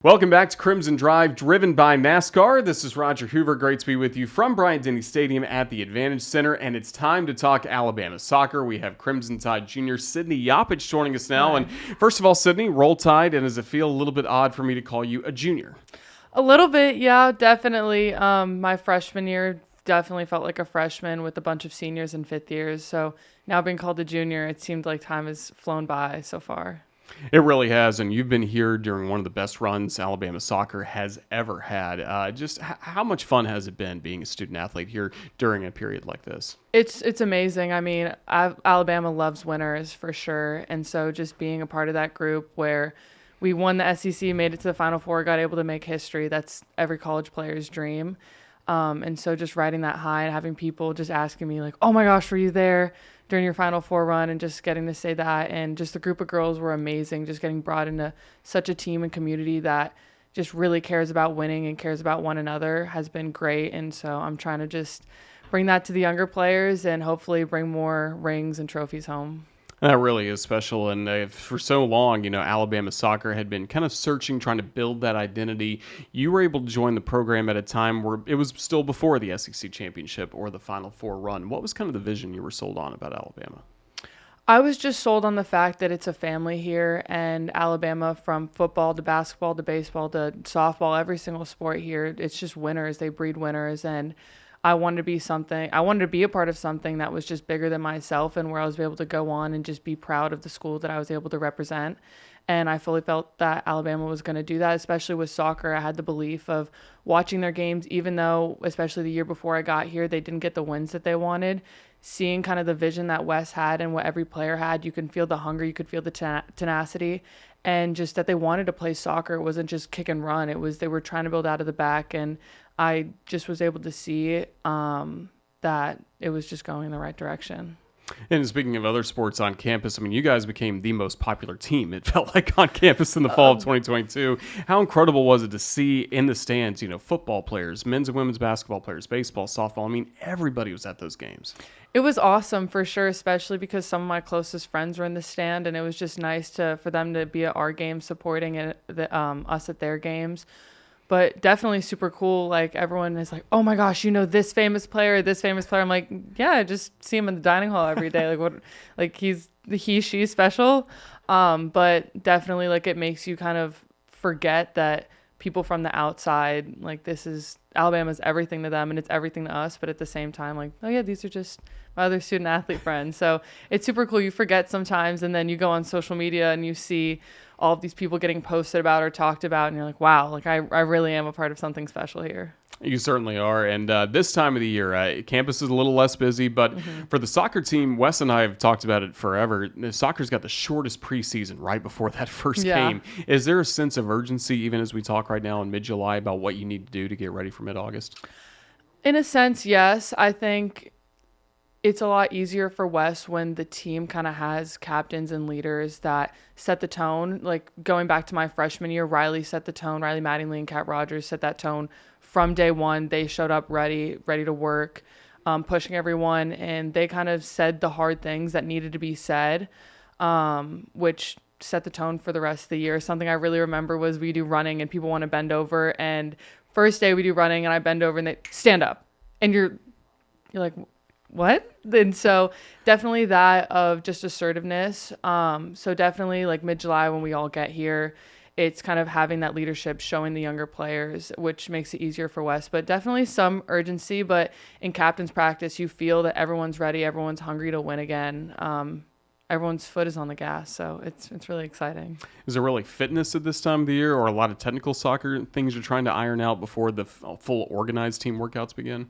Welcome back to Crimson Drive, driven by NASCAR. This is Roger Hoover. Great to be with you from Bryant-Denny Stadium at the Advantage Center, and it's time to talk Alabama soccer. We have Crimson Tide Junior Sydney Japic joining us now. Hi. And first of all, Sydney, roll Tide, and does it feel a little bit odd for me to call you a junior? A little bit, yeah, definitely. My freshman year definitely felt like a freshman with a bunch of seniors and fifth years. So now being called a junior, it seemed like time has flown by so far. It really has, and you've been here during one of the best runs Alabama soccer has ever had. How much fun has it been being a student athlete here during a period like this? It's amazing. I mean, Alabama loves winners for sure, and so just being a part of that group where we won the SEC, made it to the Final Four, got able to make history. That's every college player's dream. And so just riding that high and having people just asking me like, oh my gosh, were you there during your Final Four run, and just getting to say that. And just the group of girls were amazing, just getting brought into such a team and community that just really cares about winning and cares about one another has been great. And so I'm trying to just bring that to the younger players and hopefully bring more rings and trophies home. That really is special, and for so long, Alabama soccer had been kind of searching, trying to build that identity. You were able to join the program at a time where it was still before the SEC championship or the Final Four run. What was kind of the vision you were sold on about Alabama? I was just sold on the fact that it's a family here, and Alabama, from football to basketball to baseball to softball, every single sport here, it's just winners. They breed winners, and I wanted to be a part of something that was just bigger than myself, and where I was able to go on and just be proud of the school that I was able to represent. And I fully felt that Alabama was going to do that, especially with soccer. I had the belief of watching their games, even though, especially the year before I got here, they didn't get the wins that they wanted. Seeing kind of the vision that Wes had and what every player had, you can feel the hunger, you could feel the tenacity, and just that they wanted to play soccer. It wasn't just kick and run. It was they were trying to build out of the back, and I just was able to see that it was just going in the right direction. And speaking of other sports on campus, I mean, you guys became the most popular team, it felt like, on campus in the fall of 2022. How incredible was it to see in the stands, football players, men's and women's basketball players, baseball, softball? I mean, everybody was at those games. It was awesome for sure, especially because some of my closest friends were in the stand, and it was just nice for them to be at our games supporting us at their games. But definitely super cool. Like, everyone is like, oh my gosh, this famous player, this famous player. I'm like, yeah, I just see him in the dining hall every day. Like, what? Like, she's special. But definitely, like, it makes you kind of forget that people from the outside, like, Alabama's everything to them and it's everything to us. But at the same time, like, oh yeah, these are just my other student athlete friends. So it's super cool. You forget sometimes, and then you go on social media and you see all of these people getting posted about or talked about, and you're like, wow, like I really am a part of something special here. You certainly are. And this time of the year, campus is a little less busy, but for the soccer team, Wes and I have talked about it forever. Soccer's got the shortest preseason right before that first game. Is there a sense of urgency, even as we talk right now in mid-July, about what you need to do to get ready for mid-August? In a sense, yes. I think it's a lot easier for Wes when the team kind of has captains and leaders that set the tone. Like, going back to my freshman year, Riley set the tone. Riley Mattingly and Kat Rogers set that tone from day one. They showed up ready to work, pushing everyone, and they kind of said the hard things that needed to be said, which set the tone for the rest of the year. Something I really remember was we do running and people want to bend over, and first day we do running and I bend over and they stand up, and you're like, what? And so definitely that of just assertiveness. So definitely, like, mid-July when we all get here, it's kind of having that leadership, showing the younger players, which makes it easier for Wes. But definitely some urgency. But in captain's practice, you feel that everyone's ready, everyone's hungry to win again. Everyone's foot is on the gas, so it's really exciting. Is there really fitness at this time of the year, or a lot of technical soccer things you're trying to iron out before the full organized team workouts begin?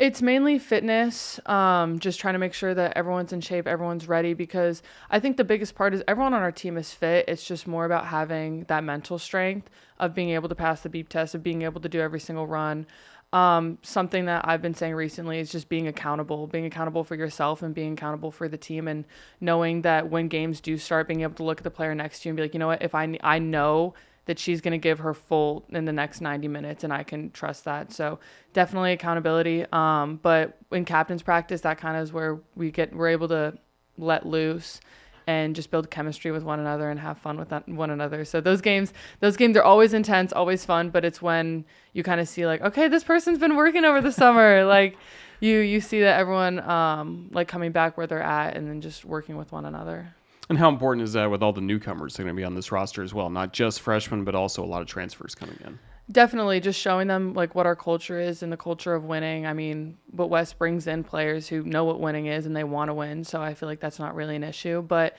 It's mainly fitness, just trying to make sure that everyone's in shape, everyone's ready, because I think the biggest part is everyone on our team is fit. It's just more about having that mental strength of being able to pass the beep test, of being able to do every single run. Something that I've been saying recently is just being accountable for yourself and being accountable for the team, and knowing that when games do start, being able to look at the player next to you and be like, you know what, if I know that she's going to give her full in the next 90 minutes, and I can trust that. So definitely accountability. But in captain's practice, that kind of is where we're able to let loose and just build chemistry with one another and have fun with one another. So those games are always intense, always fun, but it's when you kind of see like, okay, this person's been working over the summer. Like you see that everyone like coming back where they're at and then just working with one another. And how important is that with all the newcomers that are going to be on this roster as well? Not just freshmen, but also a lot of transfers coming in. Definitely just showing them like what our culture is and the culture of winning. I mean, but West brings in players who know what winning is and they want to win. So I feel like that's not really an issue, but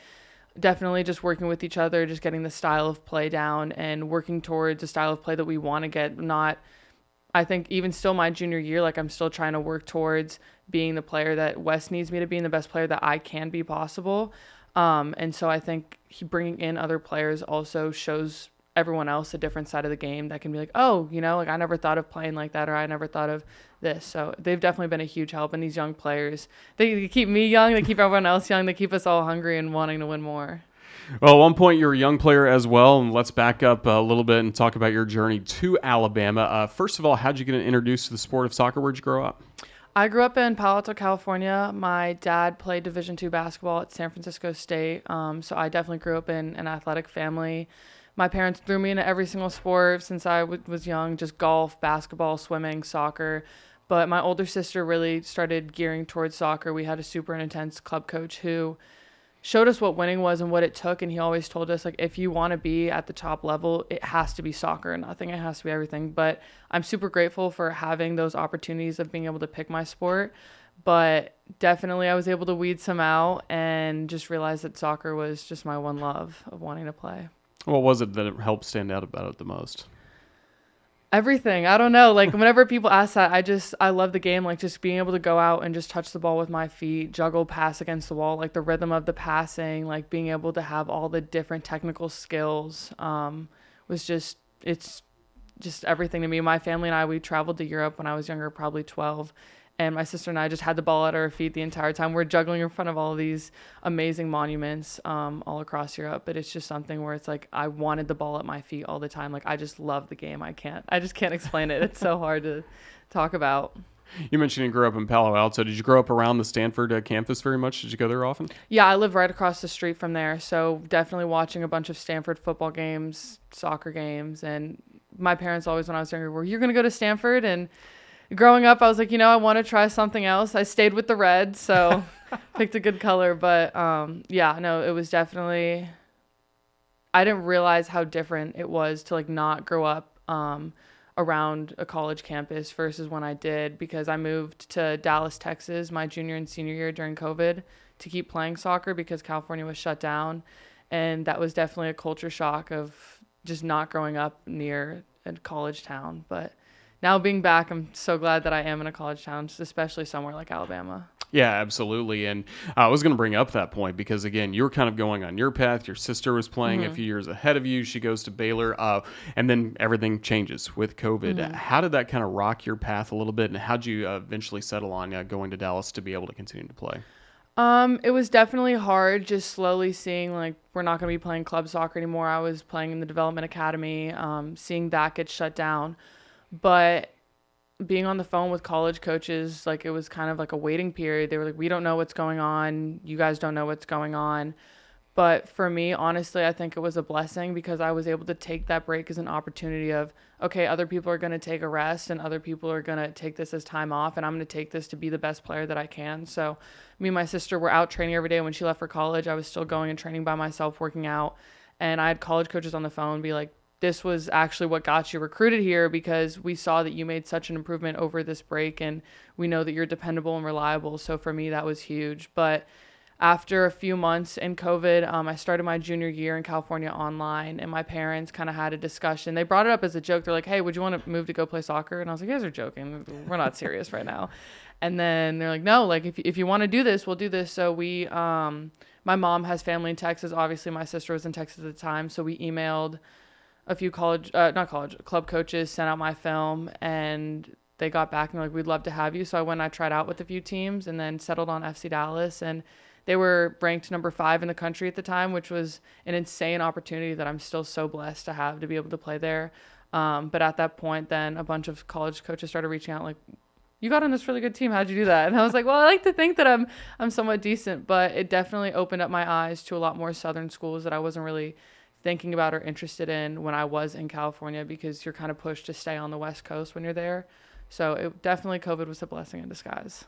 definitely just working with each other, just getting the style of play down and working towards a style of play that we want to get. I think even still my junior year, like I'm still trying to work towards being the player that West needs me to be and the best player that I can be possible. And so I think bringing in other players also shows everyone else a different side of the game that can be like, oh, like I never thought of playing like that, or I never thought of this. So they've definitely been a huge help. And these young players, they keep me young, they keep everyone else young, they keep us all hungry and wanting to win more. Well, at one point you were a young player as well, and let's back up a little bit and talk about your journey to Alabama. First of all, how'd you get introduced to the sport of soccer? Where'd you grow up? I grew up in Palo Alto, California. My dad played Division II basketball at San Francisco State, so I definitely grew up in an athletic family. My parents threw me into every single sport since I was young, just golf, basketball, swimming, soccer. But my older sister really started gearing towards soccer. We had a super intense club coach who showed us what winning was and what it took. And he always told us, like, if you want to be at the top level, it has to be soccer and nothing. It has to be everything. But I'm super grateful for having those opportunities of being able to pick my sport. But definitely I was able to weed some out and just realize that soccer was just my one love of wanting to play. What was it that it helped stand out about it the most? Everything. I don't know. Like whenever people ask that, I love the game. Like just being able to go out and just touch the ball with my feet, juggle, pass against the wall, like the rhythm of the passing, like being able to have all the different technical skills it's just everything to me. My family and I, we traveled to Europe when I was younger, probably 12. And my sister and I just had the ball at our feet the entire time. We're juggling in front of all of these amazing monuments all across Europe. But it's just something where it's like I wanted the ball at my feet all the time. Like I just love the game. I just can't explain it. It's so hard to talk about. You mentioned you grew up in Palo Alto. Did you grow up around the Stanford campus very much? Did you go there often? Yeah, I live right across the street from there. So definitely watching a bunch of Stanford football games, soccer games. And my parents always, when I was younger, were, you're going to go to Stanford? And growing up, I was like, I want to try something else. I stayed with the red, so picked a good color. But it was definitely, I didn't realize how different it was to like not grow up around a college campus versus when I did, because I moved to Dallas, Texas my junior and senior year during COVID to keep playing soccer because California was shut down. And that was definitely a culture shock of just not growing up near a college town. But now being back, I'm so glad that I am in a college town, especially somewhere like Alabama. Yeah, absolutely. And I was going to bring up that point because, again, you were kind of going on your path. Your sister was playing a few years ahead of you. She goes to Baylor. And then everything changes with COVID. How did that kind of rock your path a little bit? And how did you eventually settle on going to Dallas to be able to continue to play? It was definitely hard just slowly seeing like we're not going to be playing club soccer anymore. I was playing in the development academy, seeing that get shut down. But being on the phone with college coaches, like it was kind of like a waiting period. They were like, we don't know what's going on. You guys don't know what's going on. But for me, honestly, I think it was a blessing because I was able to take that break as an opportunity of, okay, other people are going to take a rest and other people are going to take this as time off. And I'm going to take this to be the best player that I can. So me and my sister were out training every day. When she left for college, I was still going and training by myself, working out. And I had college coaches on the phone be like, this was actually what got you recruited here because we saw that you made such an improvement over this break and we know that you're dependable and reliable. So for me, that was huge. But after a few months in COVID, I started my junior year in California online and my parents kind of had a discussion. They brought it up as a joke. They're like, hey, would you want to move to go play soccer? And I was like, you guys are joking. We're not serious right now. And then they're like, no, like if you want to do this, we'll do this. So we, my mom has family in Texas. Obviously my sister was in Texas at the time. So we emailed a few club coaches, sent out my film, and they got back and were like, we'd love to have you. So I went and I tried out with a few teams and then settled on FC Dallas. And they were ranked number 5 in the country at the time, which was an insane opportunity that I'm still so blessed to have to be able to play there. But at that point, then a bunch of college coaches started reaching out like, you got on this really good team. How'd you do that? And I was like, well, I like to think that I'm somewhat decent, but it definitely opened up my eyes to a lot more Southern schools that I wasn't really thinking about or interested in when I was in California, because you're kind of pushed to stay on the West Coast when you're there. So it definitely, COVID was a blessing in disguise.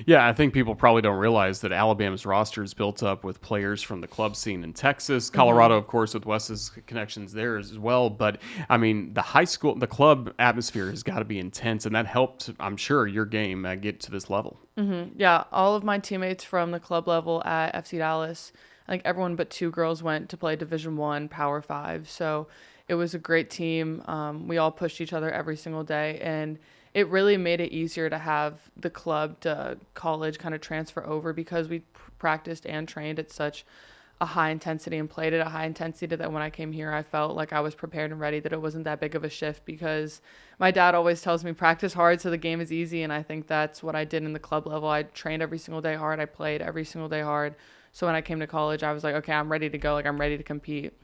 Yeah, I think people probably don't realize that Alabama's roster is built up with players from the club scene in Texas, Colorado, of course, with Wes's connections there as well. But I mean, the club atmosphere has got to be intense, and that helped, I'm sure, your game get to this level. Yeah, all of my teammates from the club level at FC Dallas, I think everyone but 2 girls went to play Division I, Power 5. So it was a great team. We all pushed each other every single day, and it really made it easier to have the club to college kind of transfer over, because we practiced and trained at such a high intensity and played at a high intensity that when I came here, I felt like I was prepared and ready, that it wasn't that big of a shift, because my dad always tells me practice hard so the game is easy. And I think that's what I did in the club level. I trained every single day hard. I played every single day hard. So when I came to college, I was like, okay, I'm ready to go. Like, I'm ready to compete.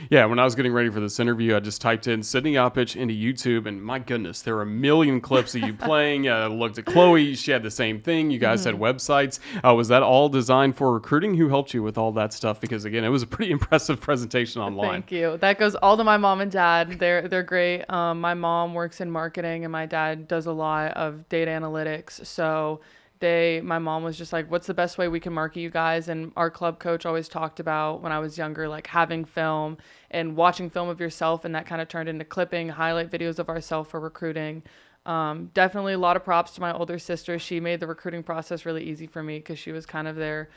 Yeah, when I was getting ready for this interview, I just typed in Sydney Japic into YouTube, and my goodness, there were a million clips of you playing. I looked at Chloe. She had the same thing. You guys had websites. Was that all designed for recruiting? Who helped you with all that stuff? Because, again, it was a pretty impressive presentation online. Thank you. That goes all to my mom and dad. They're great. My mom works in marketing, and my dad does a lot of data analytics. So my mom was just like, what's the best way we can market you guys? And our club coach always talked about, when I was younger, like having film and watching film of yourself, and that kind of turned into clipping, highlight videos of ourselves for recruiting. Definitely a lot of props to my older sister. She made the recruiting process really easy for me, because she was kind of their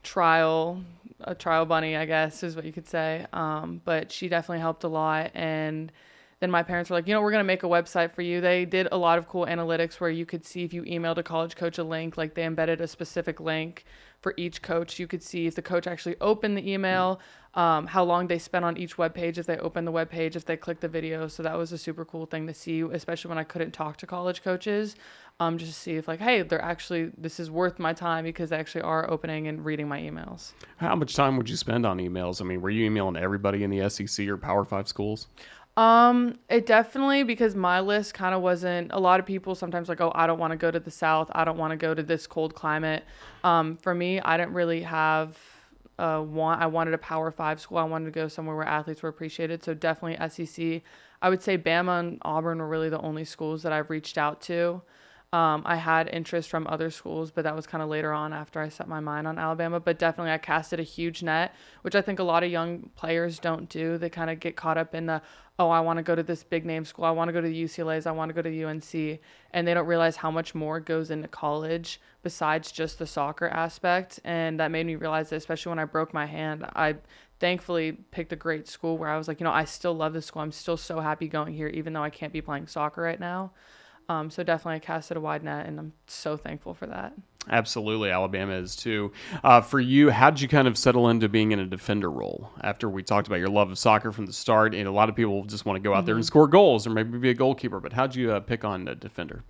trial bunny, I guess is what you could say. But she definitely helped a lot. And then my parents were like, we're going to make a website for you. They did a lot of cool analytics where you could see if you emailed a college coach a link, like they embedded a specific link for each coach. You could see if the coach actually opened the email, how long they spent on each web page, if they opened the web page, if they clicked the video. So that was a super cool thing to see, especially when I couldn't talk to college coaches, just to see if like, hey, this is worth my time, because they actually are opening and reading my emails. How much time would you spend on emails? I mean, were you emailing everybody in the SEC or Power 5 schools? It definitely, because my list kind of wasn't, a lot of people sometimes like, oh, I don't want to go to the South. I don't want to go to this cold climate. For me, I didn't really have I wanted a Power 5 school. I wanted to go somewhere where athletes were appreciated. So definitely SEC. I would say Bama and Auburn were really the only schools that I've reached out to. I had interest from other schools, but that was kind of later on after I set my mind on Alabama. But definitely I casted a huge net, which I think a lot of young players don't do. They kind of get caught up in I want to go to this big name school. I want to go to the UCLAs. I want to go to the UNC. And they don't realize how much more goes into college besides just the soccer aspect. And that made me realize that, especially when I broke my hand, I thankfully picked a great school where I was like, I still love this school. I'm still so happy going here, even though I can't be playing soccer right now. So definitely I casted a wide net, and I'm so thankful for that. Absolutely. Alabama is too. For you, how did you kind of settle into being in a defender role after we talked about your love of soccer from the start? And a lot of people just want to go out there and score goals or maybe be a goalkeeper, but how'd you pick on a defender?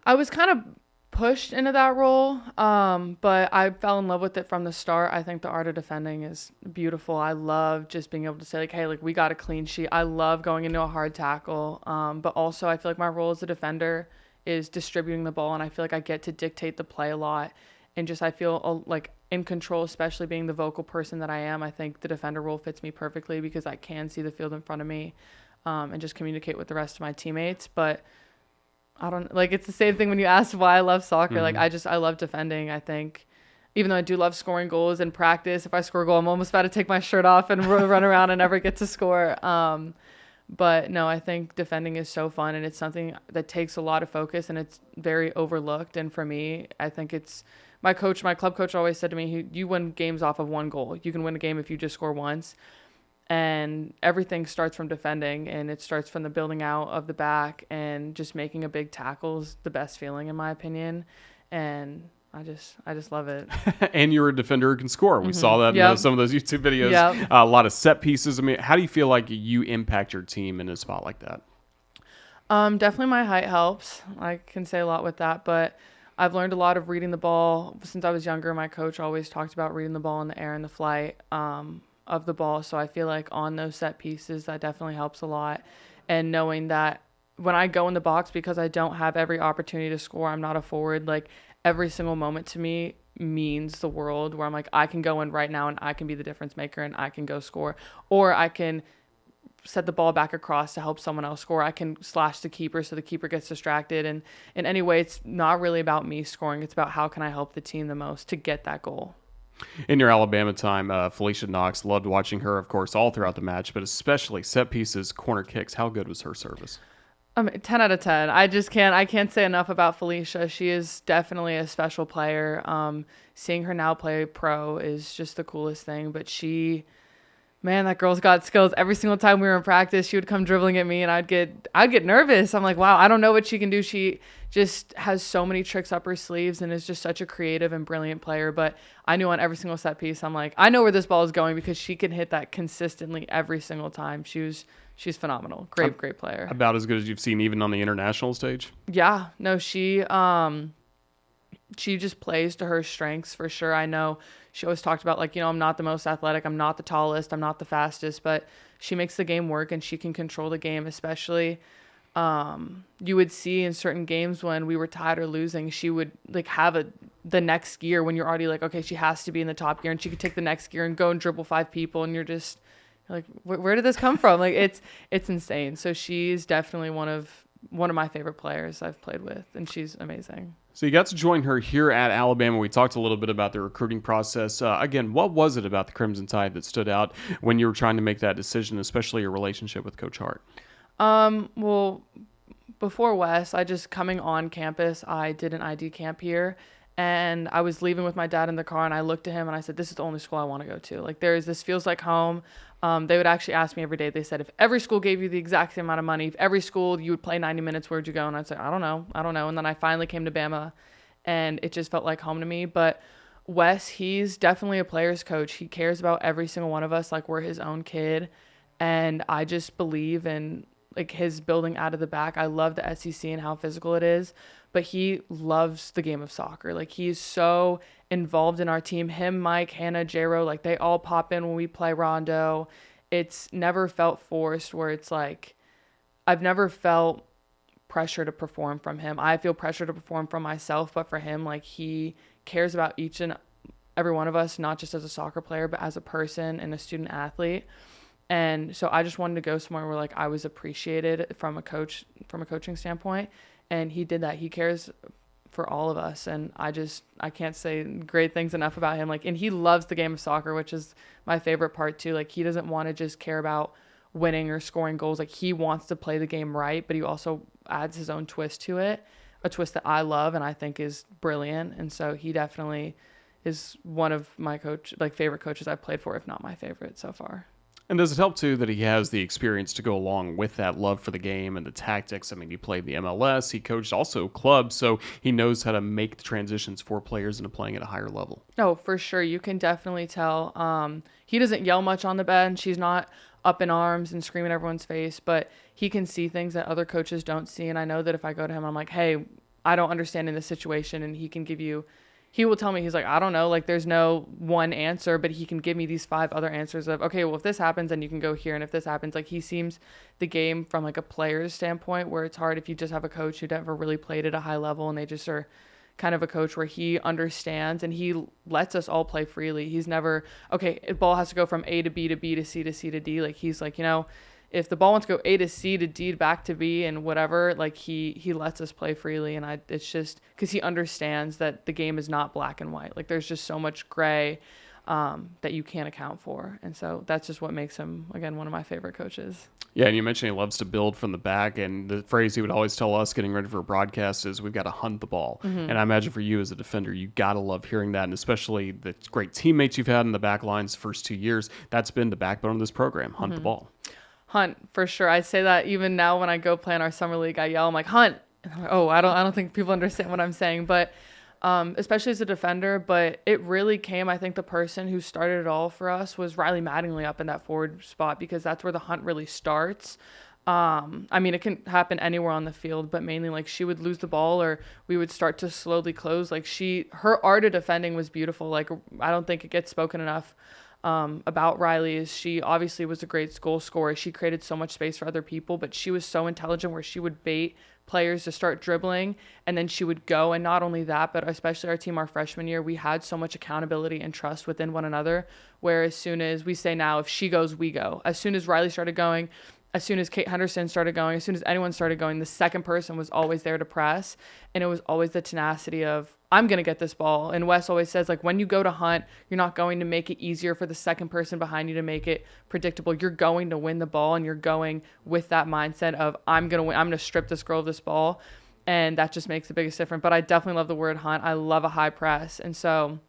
I was kind of pushed into that role, but I fell in love with it from the start. I think the art of defending is beautiful. I love just being able to say, like, hey, like, we got a clean sheet. I love going into a hard tackle, but also I feel like my role as a defender is distributing the ball, and I feel like I get to dictate the play a lot, and just I feel like in control, especially being the vocal person that I am. I think the defender role fits me perfectly because I can see the field in front of me, and just communicate with the rest of my teammates. But I don't like, it's the same thing when you ask why I love soccer. Like I love defending. I think even though I do love scoring goals in practice, if I score a goal, I'm almost about to take my shirt off and run around and never get to score. But no, I think defending is so fun, and it's something that takes a lot of focus, and it's very overlooked. And for me, I think it's my club coach always said to me, you win games off of one goal. You can win a game if you just score once. And everything starts from defending, and it starts from the building out of the back, and just making a big tackle is the best feeling in my opinion. And I just love it. And you're a defender who can score. We saw that in some of those YouTube videos. Yep. A lot of set pieces. I mean, how do you feel like you impact your team in a spot like that? Definitely my height helps. I can say a lot with that, but I've learned a lot of reading the ball. Since I was younger, my coach always talked about reading the ball in the air and the flight of the ball. So I feel like on those set pieces, that definitely helps a lot. And knowing that when I go in the box, because I don't have every opportunity to score, I'm not a forward. Like, every single moment to me means the world, where I'm like, I can go in right now and I can be the difference maker and I can go score, or I can set the ball back across to help someone else score. I can slash the keeper so the keeper gets distracted. And in any way, it's not really about me scoring. It's about how can I help the team the most to get that goal. In your Alabama time, Felicia Knox, loved watching her, of course, all throughout the match, but especially set pieces, corner kicks. How good was her service? 10 out of 10. I can't say enough about Felicia. She is definitely a special player. Seeing her now play pro is just the coolest thing. But man, that girl's got skills. Every single time we were in practice, she would come dribbling at me and I'd get nervous. I'm like, wow, I don't know what she can do. She just has so many tricks up her sleeves and is just such a creative and brilliant player. But I knew on every single set piece, I'm like, I know where this ball is going, because she can hit that consistently every single time. She's phenomenal. Great player. About as good as you've seen even on the international stage? Yeah. No, she just plays to her strengths for sure. I know she always talked about, like, I'm not the most athletic, I'm not the tallest, I'm not the fastest, but she makes the game work and she can control the game. Especially you would see in certain games when we were tied or losing, she would like have the next gear when you're already like, okay, she has to be in the top gear, and she could take the next gear and go and dribble 5 people, and you're like, where did this come from? Like, it's insane. So she's definitely one of my favorite players I've played with, and she's amazing. So you got to join her here at Alabama. We talked a little bit about the recruiting process. Again, what was it about the Crimson Tide that stood out when you were trying to make that decision, especially your relationship with Coach Hart? Well, before Wes, coming on campus, I did an ID camp here, and I was leaving with my dad in the car, and I looked at him and I said, this is the only school I want to go to. Like, this feels like home. They would actually ask me every day. They said, if every school gave you the exact same amount of money, if every school you would play 90 minutes, where'd you go? And I'd say, I don't know. And then I finally came to Bama, and it just felt like home to me. But Wes, he's definitely a player's coach. He cares about every single one of us like we're his own kid. And I just believe in like his building out of the back. I love the SEC and how physical it is, but he loves the game of soccer. Like, he's so involved in our team. Him, Mike, Hannah, J-Ro, like, they all pop in when we play Rondo. It's never felt forced, where it's like, I've never felt pressure to perform from him. I feel pressure to perform from myself, but for him, like, he cares about each and every one of us, not just as a soccer player, but as a person and a student athlete. And so I just wanted to go somewhere where like I was appreciated from a coaching standpoint. And he did that. He cares for all of us. And I can't say great things enough about him. Like, and he loves the game of soccer, which is my favorite part too. Like, he doesn't want to just care about winning or scoring goals. Like, he wants to play the game right, but he also adds his own twist to it, a twist that I love and I think is brilliant. And so he definitely is one of my favorite coaches I've played for, if not my favorite so far. And does it help, too, that he has the experience to go along with that love for the game and the tactics? I mean, he played the MLS. He coached also clubs, so he knows how to make the transitions for players into playing at a higher level. Oh, for sure. You can definitely tell. He doesn't yell much on the bench. He's not up in arms and screaming in everyone's face, but he can see things that other coaches don't see. And I know that if I go to him, I'm like, hey, I don't understand in this situation. And he will tell me, he's like, I don't know, like, there's no one answer, but he can give me these 5 other answers of, okay, well, if this happens, then you can go here. And if this happens, like, he seems the game from like a player's standpoint, where it's hard if you just have a coach who never really played at a high level and they just are kind of a coach where he understands and he lets us all play freely. He's never, okay, the ball has to go from A to B to B to C to C to D. Like, he's like, if the ball wants to go A to C to D back to B and whatever, like, he lets us play freely. And it's just because he understands that the game is not black and white. Like, there's just so much gray that you can't account for. And so that's just what makes him, again, one of my favorite coaches. Yeah, and you mentioned he loves to build from the back, and the phrase he would always tell us getting ready for a broadcast is, we've got to hunt the ball. Mm-hmm. And I imagine for you as a defender, you got to love hearing that, and especially the great teammates you've had in the back lines the first 2 years. That's been the backbone of this program, hunt the ball. Hunt, for sure. I say that even now when I go play in our summer league, I yell, I'm like, hunt. And I'm like, oh, I don't think people understand what I'm saying, but especially as a defender. But it really came, I think the person who started it all for us was Riley Mattingly up in that forward spot, because that's where the hunt really starts. I mean, it can happen anywhere on the field, but mainly like she would lose the ball or we would start to slowly close. Like her art of defending was beautiful. Like, I don't think it gets spoken enough about Riley is she obviously was a great goal scorer. She created so much space for other people, but she was so intelligent where she would bait players to start dribbling and then she would go. And not only that, but especially our team, our freshman year, we had so much accountability and trust within one another, where as soon as we say now, if she goes, we go. As soon as Riley started going, as soon as Kate Henderson started going, as soon as anyone started going, the second person was always there to press. And it was always the tenacity of, I'm going to get this ball. And Wes always says, like, when you go to hunt, you're not going to make it easier for the second person behind you to make it predictable. You're going to win the ball, and you're going with that mindset of, I'm going to win. I'm going to strip this girl of this ball. And that just makes the biggest difference. But I definitely love the word hunt. I love a high press. And so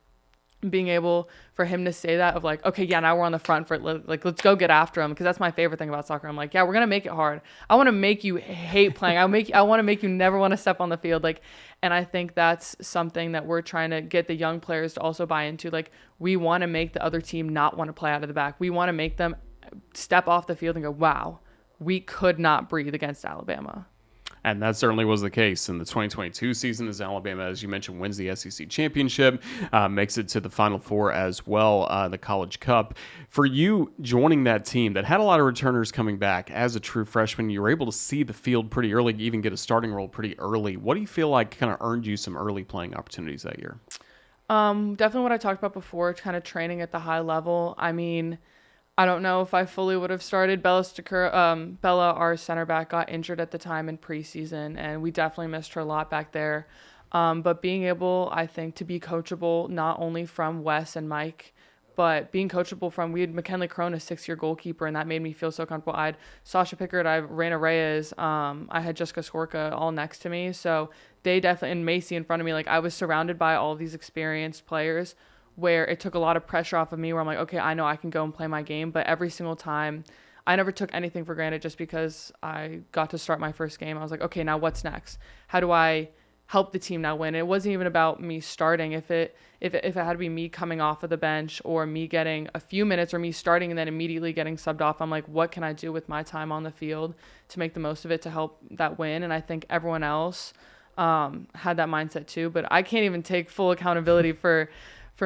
being able for him to say that of like, okay, yeah, now we're on the front foot, like, let's go get after him, because that's my favorite thing about soccer. I'm like, yeah, we're gonna make it hard. I want to make you hate playing. I want to make you never want to step on the field. Like, and I think that's something that we're trying to get the young players to also buy into. Like, we want to make the other team not want to play out of the back. We want to make them step off the field and go, wow, we could not breathe against Alabama. And that certainly was the case in the 2022 season, as Alabama, as you mentioned, wins the SEC championship, makes it to the Final Four as well, the College Cup. For you joining that team that had a lot of returners coming back as a true freshman, you were able to see the field pretty early, even get a starting role pretty early. What do you feel like kind of earned you some early playing opportunities that year? Definitely what I talked about before, kind of training at the high level. I mean, I don't know if I fully would have started. Bella, our center back, got injured at the time in preseason, and we definitely missed her a lot back there. But being able, I think, to be coachable, not only from Wes and Mike, but being coachable from, we had McKinley Crone, a 6-year goalkeeper, and that made me feel so comfortable. I had Sasha Pickard, I have Raina Reyes, I had Jessica Skorka all next to me. So they definitely, and Macy in front of me, like I was surrounded by all these experienced players, where it took a lot of pressure off of me, where I'm like, okay, I know I can go and play my game. But every single time, I never took anything for granted just because I got to start my first game. I was like, okay, now what's next? How do I help the team now win? It wasn't even about me starting. If it had to be me coming off of the bench or me getting a few minutes or me starting and then immediately getting subbed off, I'm like, what can I do with my time on the field to make the most of it to help that win? And I think everyone else had that mindset too. But I can't even take full accountability for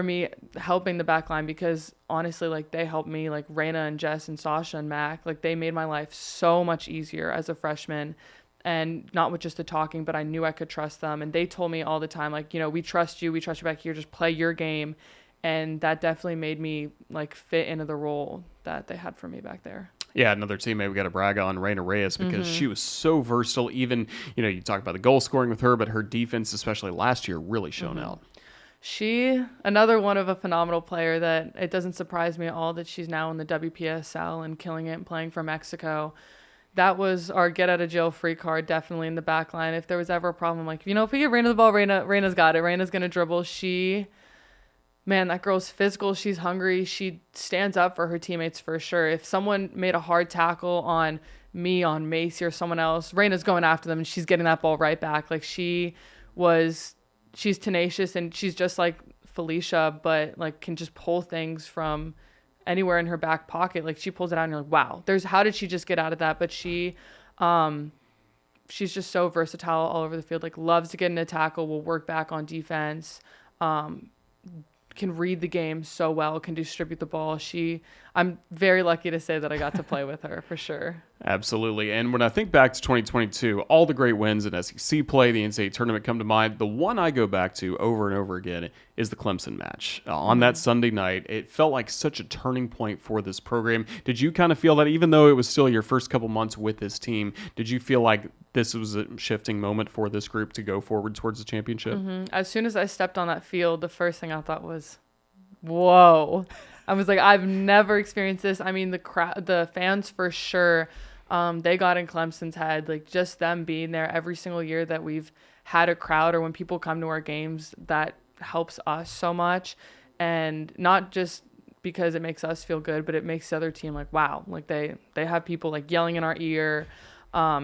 me helping the back line, because honestly, like, they helped me, like Raina and Jess and Sasha and Mac, like they made my life so much easier as a freshman, and not with just the talking, but I knew I could trust them. And they told me all the time, like, you know, we trust you back here, just play your game. And that definitely made me like fit into the role that they had for me back there. Yeah, another teammate we got to brag on, Raina Reyes, because she was so versatile. Even, you know, you talk about the goal scoring with her, but her defense, especially last year, really shone out. She, another one of a phenomenal player that it doesn't surprise me at all that she's now in the WPSL and killing it and playing for Mexico. That was our get out of jail free card, definitely in the back line. If there was ever a problem, like, you know, if we give Raina the ball, Raina's got it. Raina's going to dribble. Man, that girl's physical. She's hungry. She stands up for her teammates for sure. If someone made a hard tackle on me, on Macy, or someone else, Raina's going after them and she's getting that ball right back. Like, she's tenacious, and she's just like Felicia, but like can just pull things from anywhere in her back pocket. Like, she pulls it out and you're like, wow, how did she just get out of that? But she's just so versatile all over the field. Like, loves to get in a tackle, will work back on defense, can read the game so well, can distribute the ball. I'm very lucky to say that I got to play with her for sure. Absolutely. And when I think back to 2022, all the great wins in SEC play, the NCAA tournament come to mind. The one I go back to over and over again is the Clemson match. On that Sunday night, it felt like such a turning point for this program. Did you kind of feel that, even though it was still your first couple months with this team, did you feel like this was a shifting moment for this group to go forward towards the championship? As soon as I stepped on that field, the first thing I thought was, whoa. I was like, I've never experienced this. I mean, the fans for sure, they got in Clemson's head. Like, just them being there every single year that we've had a crowd, or when people come to our games, that helps us so much. And not just because it makes us feel good, but it makes the other team like, wow, like they have people like yelling in our ear,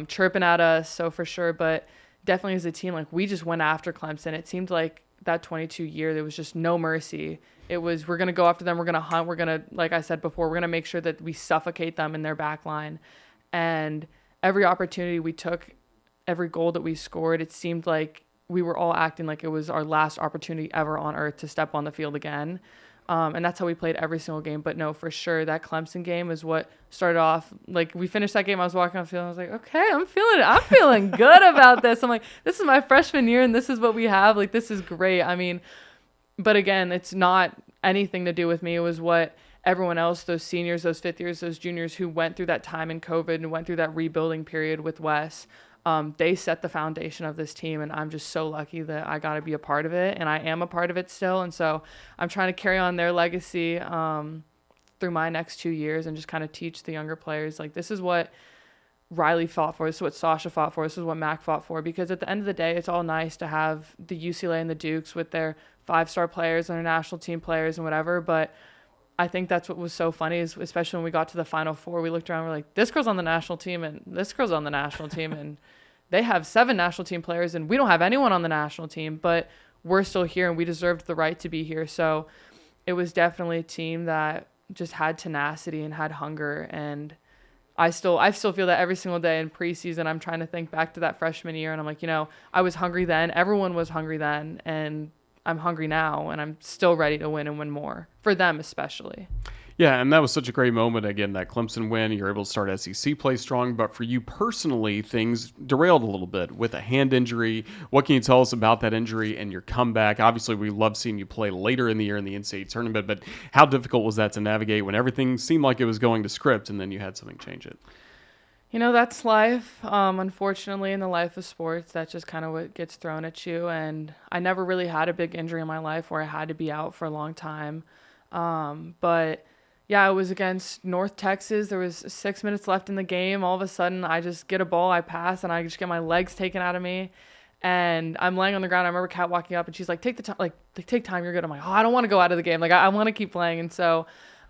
chirping at us. So for sure, but definitely as a team, like, we just went after Clemson. It seemed like that 22 year, there was just no mercy. It was, we're going to go after them. We're going to hunt. We're going to, like I said before, we're going to make sure that we suffocate them in their back line. And every opportunity we took, every goal that we scored, it seemed like we were all acting like it was our last opportunity ever on earth to step on the field again. And that's how we played every single game. But no, for sure, that Clemson game is what started off. Like, we finished that game, I was walking off the field, I was like, okay, I'm feeling it. I'm feeling good about this. I'm like, this is my freshman year, and this is what we have. Like, this is great. I mean, but again, it's not anything to do with me. It was what everyone else, those seniors, those fifth years, those juniors who went through that time in COVID and went through that rebuilding period with Wes, they set the foundation of this team, and I'm just so lucky that I got to be a part of it, and I am a part of it still. And so I'm trying to carry on their legacy through my next 2 years and just kind of teach the younger players, like, this is what Riley fought for, this is what Sasha fought for, this is what Mac fought for. Because at the end of the day, it's all nice to have the UCLA and the Dukes with their 5-star players and their national team players and whatever, but I think that's what was so funny, is especially when we got to the Final Four, we looked around, we're like, this girl's on the national team and this girl's on the national team, and they have 7 national team players and we don't have anyone on the national team, but we're still here and we deserved the right to be here. So it was definitely a team that just had tenacity and had hunger, and I still feel that every single day in preseason. I'm trying to think back to that freshman year, and I'm like, I was hungry then, everyone was hungry then, and I'm hungry now, and I'm still ready to win and win more, for them especially. Yeah, and that was such a great moment. Again, that Clemson win, you're able to start SEC play strong. But for you personally, things derailed a little bit with a hand injury. What can you tell us about that injury and your comeback? Obviously, we love seeing you play later in the year in the NCAA tournament, but how difficult was that to navigate when everything seemed like it was going to script and then you had something change it? That's life. Unfortunately, in the life of sports, that's just kind of what gets thrown at you. And I never really had a big injury in my life where I had to be out for a long time. But yeah, it was against North Texas. There was 6 minutes left in the game. All of a sudden, I just get a ball, I pass, and I just get my legs taken out of me. And I'm laying on the ground. I remember Kat walking up, and she's like, take the time, take time, you're good. I'm like, I don't want to go out of the game. Like, I want to keep playing. And so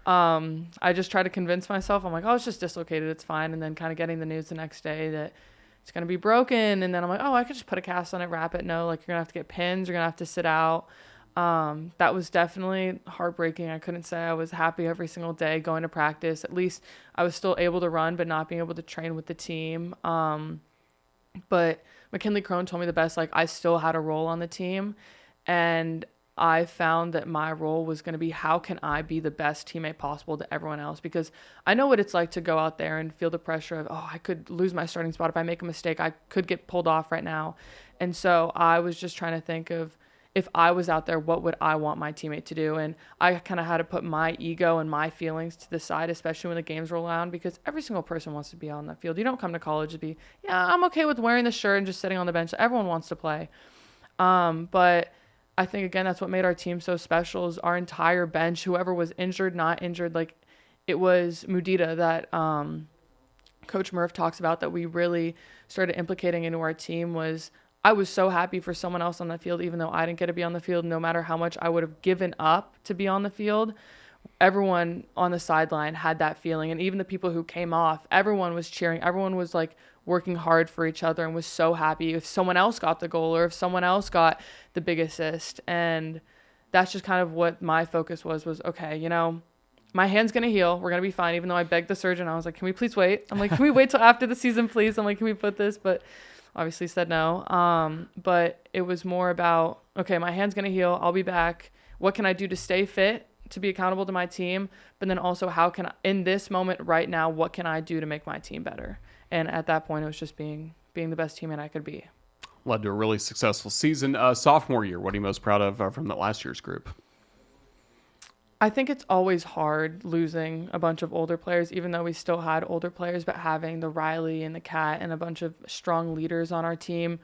I just try to convince myself. I'm like, it's just dislocated, it's fine. And then kind of getting the news the next day that it's going to be broken. And then I'm like, I could just put a cast on it, wrap it. No, like, you're going to have to get pins. You're going to have to sit out. That was definitely heartbreaking. I couldn't say I was happy every single day going to practice. At least I was still able to run, but not being able to train with the team. But McKinley Crone told me the best, like, I still had a role on the team, and I found that my role was going to be, how can I be the best teammate possible to everyone else? Because I know what it's like to go out there and feel the pressure of, I could lose my starting spot. If I make a mistake, I could get pulled off right now. And so I was just trying to think of, if I was out there, what would I want my teammate to do? And I kind of had to put my ego and my feelings to the side, especially when the games roll around, because every single person wants to be on that field. You don't come to college to be, I'm okay with wearing the shirt and just sitting on the bench. Everyone wants to play. But I think, again, that's what made our team so special, is our entire bench, whoever was injured, not injured, like, it was Mudita that Coach Murph talks about that we really started implicating into our team. Was I was so happy for someone else on the field, even though I didn't get to be on the field. No matter how much I would have given up to be on the field, everyone on the sideline had that feeling. And even the people who came off, everyone was cheering. Everyone was like working hard for each other and was so happy if someone else got the goal or if someone else got the big assist. And that's just kind of what my focus was okay, my hand's going to heal. We're going to be fine. Even though I begged the surgeon, I was like, can we please wait? I'm like, can we wait till after the season, please? I'm like, can we put this? But obviously said no. But it was more about, okay, my hand's going to heal. I'll be back. What can I do to stay fit, to be accountable to my team? But then also, how can I, in this moment right now, what can I do to make my team better? And at that point, it was just being the best teammate I could be. Led to a really successful season. Sophomore year, what are you most proud of from the last year's group? I think it's always hard losing a bunch of older players, even though we still had older players, but having the Riley and the Cat and a bunch of strong leaders on our team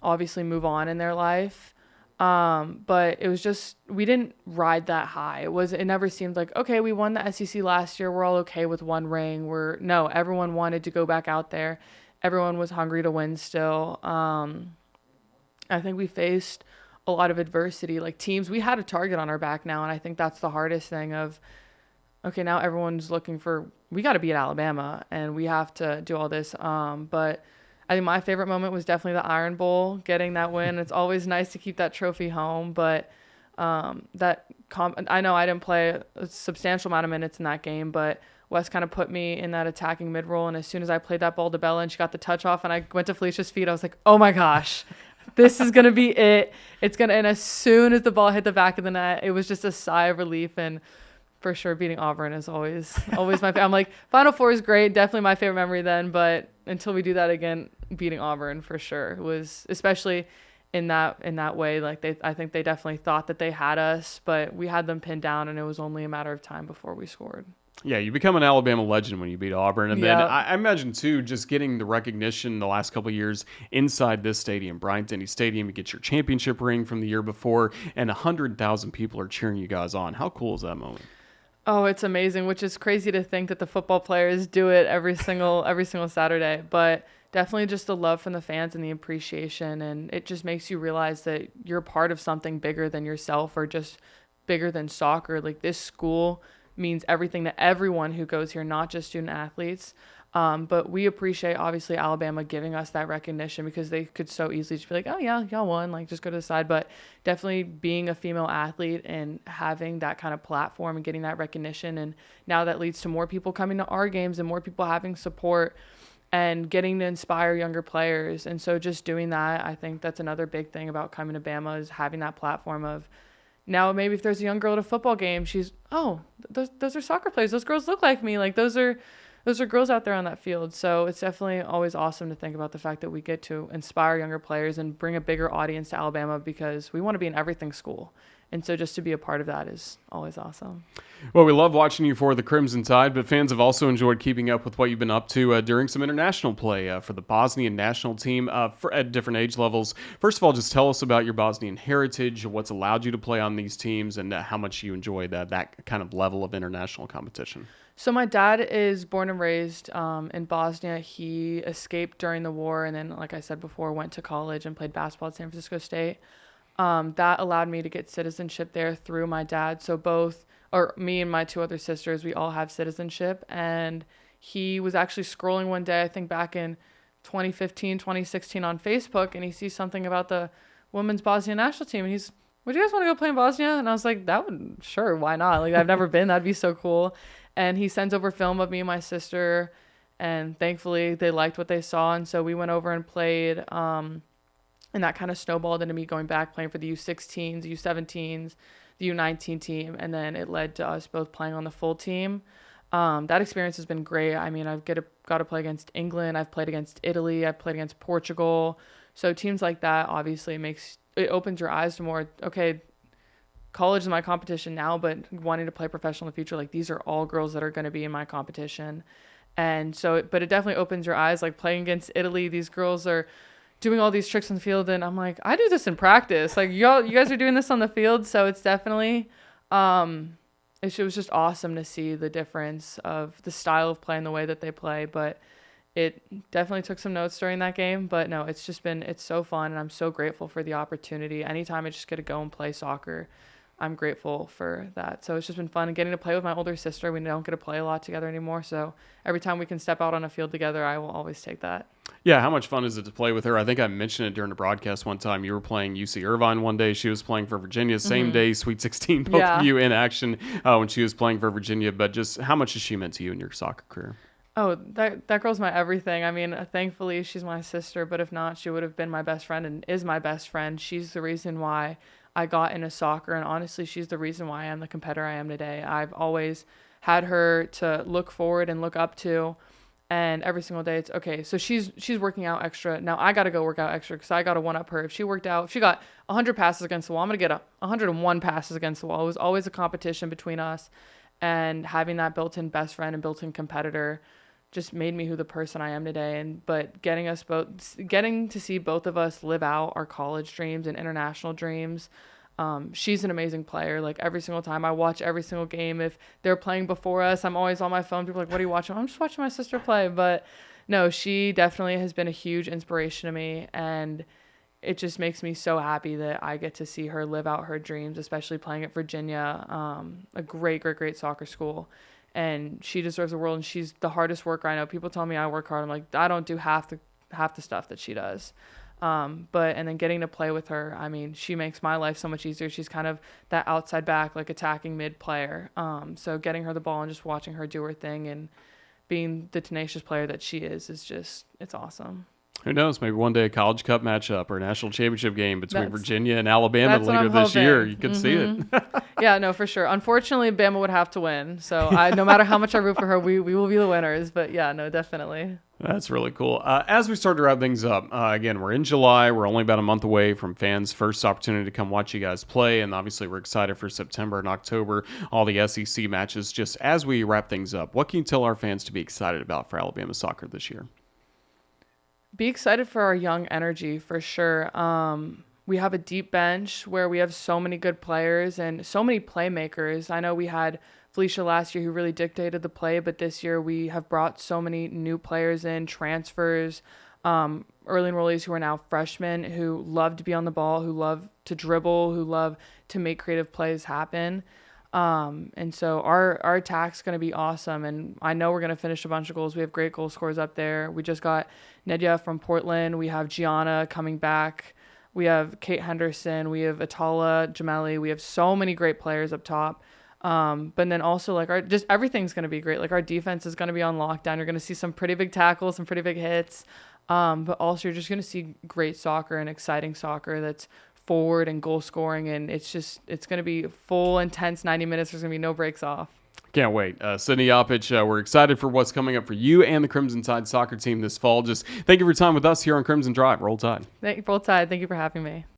obviously move on in their life. But it was just, we didn't ride that high. It never seemed like, okay, we won the SEC last year, we're all okay with one ring. No, everyone wanted to go back out there. Everyone was hungry to win still. I think we faced a lot of adversity, like teams. We had a target on our back now, and I think that's the hardest thing of, okay, now everyone's looking for, we got to beat Alabama, and we have to do all this. But I think my favorite moment was definitely the Iron Bowl, getting that win. It's always nice to keep that trophy home, but I know I didn't play a substantial amount of minutes in that game, but Wes kind of put me in that attacking mid-roll, and as soon as I played that ball to Bella and she got the touch off and I went to Felicia's feet, I was like, oh my gosh, this is going to be it. And as soon as the ball hit the back of the net, it was just a sigh of relief. And for sure, beating Auburn is always my favorite. I'm like, Final Four is great. Definitely my favorite memory then. But until we do that again, beating Auburn for sure was, especially in that way. Like I think they definitely thought that they had us, but we had them pinned down, and it was only a matter of time before we scored. Yeah, you become an Alabama legend when you beat Auburn. And then I imagine, too, just getting the recognition the last couple of years inside this stadium, Bryant-Denny Stadium, you get your championship ring from the year before, and 100,000 people are cheering you guys on. How cool is that moment? Oh, it's amazing, which is crazy to think that the football players do it every single Saturday. But definitely just the love from the fans and the appreciation. And it just makes you realize that you're part of something bigger than yourself or just bigger than soccer. Like, this school means everything to everyone who goes here, not just student athletes. But we appreciate, obviously, Alabama giving us that recognition, because they could so easily just be like, oh, yeah, y'all won, like, just go to the side. But definitely being a female athlete and having that kind of platform and getting that recognition. And now that leads to more people coming to our games and more people having support and getting to inspire younger players. And so just doing that, I think that's another big thing about coming to Bama, is having that platform of, now maybe if there's a young girl at a football game, she's, oh, those are soccer players. Those girls look like me. Like, those are girls out there on that field. So it's definitely always awesome to think about the fact that we get to inspire younger players and bring a bigger audience to Alabama, because we want to be an everything school. And so just to be a part of that is always awesome. Well, we love watching you for the Crimson Tide, but fans have also enjoyed keeping up with what you've been up to during some international play for the Bosnian national team at different age levels. First of all, just tell us about your Bosnian heritage, what's allowed you to play on these teams, and how much you enjoy that kind of level of international competition. So my dad is born and raised in Bosnia. He escaped during the war, and then, like I said before, went to college and played basketball at San Francisco State. That allowed me to get citizenship there through my dad. So me and my two other sisters, we all have citizenship. And he was actually scrolling one day, I think back in 2015, 2016 on Facebook, and he sees something about the women's Bosnian national team. And he's, would you guys want to go play in Bosnia? And I was like, sure, why not? Like, I've never been, that'd be so cool. And he sends over film of me and my sister, and thankfully they liked what they saw. And so we went over and played, and that kind of snowballed into me going back, playing for the U16s, U17s, the U19 team. And then it led to us both playing on the full team. That experience has been great. I mean, I've got to play against England. I've played against Italy. I've played against Portugal. So teams like that, obviously, it opens your eyes to more, okay, college is my competition now, but wanting to play professional in the future, like, these are all girls that are going to be in my competition. And so, but it definitely opens your eyes, like playing against Italy. These girls are doing all these tricks on the field, and I'm like, I do this in practice. Like, you guys are doing this on the field. So it's definitely, it was just awesome to see the difference of the style of play and the way that they play. But it definitely took some notes during that game. But no, it's so fun, and I'm so grateful for the opportunity. Anytime I just get to go and play soccer, I'm grateful for that. So it's just been fun, and getting to play with my older sister. We don't get to play a lot together anymore. So every time we can step out on a field together, I will always take that. Yeah, how much fun is it to play with her? I think I mentioned it during the broadcast one time. You were playing UC Irvine one day. She was playing for Virginia. Same day, Sweet 16, both of you in action when she was playing for Virginia. But just how much has she meant to you in your soccer career? Oh, that girl's my everything. I mean, thankfully, she's my sister. But if not, she would have been my best friend and is my best friend. She's the reason why I got into soccer. And honestly, she's the reason why I'm the competitor I am today. I've always had her to look forward and look up to. And every single day it's okay. So she's working out extra. Now I got to go work out extra, because I got to one up her. If she got 100 passes against the wall, I'm going to get 101 passes against the wall. It was always a competition between us, and having that built-in best friend and built-in competitor just made me who the person I am today. But getting to see both of us live out our college dreams and international dreams. She's an amazing player. Like, every single time I watch every single game, if they're playing before us, I'm always on my phone. People are like, what are you watching? I'm just watching my sister play. But no, she definitely has been a huge inspiration to me, and it just makes me so happy that I get to see her live out her dreams, especially playing at Virginia, a great soccer school. And she deserves the world, and she's the hardest worker I know. People tell me I work hard. I'm like, I don't do half the stuff that she does. And then getting to play with her, I mean, she makes my life so much easier. She's kind of that outside back, like attacking mid player. So getting her the ball and just watching her do her thing and being the tenacious player that she is just, it's awesome. Who knows? Maybe one day a College Cup matchup or a national championship game between Virginia and Alabama that's what later I'm this year. hoping. You could see it. Yeah, no, for sure. Unfortunately, Bama would have to win. So no matter how much I root for her, we will be the winners. But yeah, no, definitely. That's really cool. As we start to wrap things up, again, we're in July. We're only about a month away from fans' first opportunity to come watch you guys play. And obviously, we're excited for September and October, all the SEC matches. Just as we wrap things up, what can you tell our fans to be excited about for Alabama soccer this year? Be excited for our young energy, for sure. We have a deep bench where we have so many good players and so many playmakers. I know we had Felicia last year who really dictated the play, but this year we have brought so many new players in, transfers, early enrollees who are now freshmen, who love to be on the ball, who love to dribble, who love to make creative plays happen. And so our attack's going to be awesome. And I know we're going to finish a bunch of goals. We have great goal scorers up there. We just got Nedya from Portland. We have Gianna coming back. We have Kate Henderson. We have Atala Jameli. We have so many great players up top. But then also like just everything's going to be great. Like our defense is going to be on lockdown. You're going to see some pretty big tackles, some pretty big hits. But also you're just going to see great soccer and exciting soccer that's forward and goal scoring, and it's going to be full intense 90 minutes. There's going to be no breaks off. Can't wait. Sydney Japic, we're excited for what's coming up for you and the Crimson Tide soccer team this fall. Just thank you for your time with us here on Crimson Drive. Roll Tide. Roll Tide. Thank you for having me.